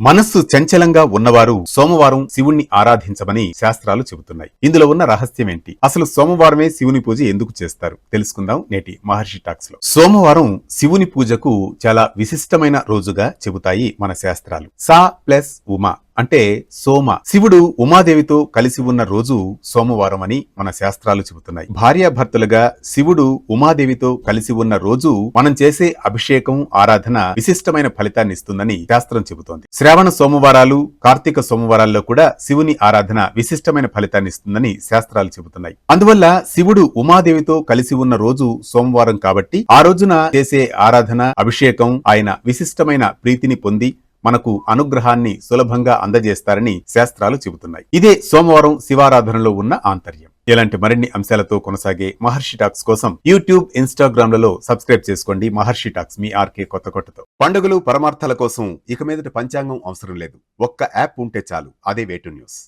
మనస్సు చంచలంగా ఉన్నవారు సోమవారం శివుణ్ణి ఆరాధించమని శాస్త్రాలు చెబుతున్నాయి. ఇందులో ఉన్న రహస్యం ఏంటి? అసలు సోమవారమే శివుని పూజ ఎందుకు చేస్తారు తెలుసుకుందాం నేటి మహర్షి టాక్స్ లో. సోమవారం శివుని పూజకు చాలా విశిష్టమైన రోజుగా చెబుతాయి మన శాస్త్రాలు. సా ప్లస్ ఉమా అంటే సోమ, శివుడు ఉమాదేవితో కలిసి ఉన్న రోజు సోమవారం అని మన శాస్త్రాలు చెబుతున్నాయి. భార్యాభర్తలుగా శివుడు ఉమాదేవితో కలిసి ఉన్న రోజు మనం చేసే అభిషేకం, ఆరాధన విశిష్టమైన ఫలితాన్ని ఇస్తుందని శాస్త్రం చెబుతోంది. శ్రావణ సోమవారాలు, కార్తీక సోమవారాల్లో కూడా శివుని ఆరాధన విశిష్టమైన ఫలితాన్ని ఇస్తుందని శాస్త్రాలు చెబుతున్నాయి. అందువల్ల శివుడు ఉమాదేవితో కలిసి ఉన్న రోజు సోమవారం కాబట్టి ఆ రోజున చేసే ఆరాధన, అభిషేకం ఆయన విశిష్టమైన ప్రీతిని పొంది మనకు అనుగ్రహాన్ని సులభంగా అందజేస్తారని శాస్త్రాలు చెబుతున్నాయి. ఇదే సోమవారం శివారాధనలో ఉన్న ఆంతర్యం. ఇలాంటి మరిన్ని అంశాలతో కొనసాగే మహర్షి టాక్స్ కోసం యూట్యూబ్, ఇన్స్టాగ్రామ్ లలో సబ్స్క్రైబ్ చేసుకోండి. మహర్షి టాక్స్ మీ ఆర్కే కొత్తకొట్టతో. పండుగలు, పరమార్థాల కోసం ఇక మీదట పంచాంగం అవసరం లేదు. ఒక్క యాప్ ఉంటే చాలు, అదే వే టు న్యూస్.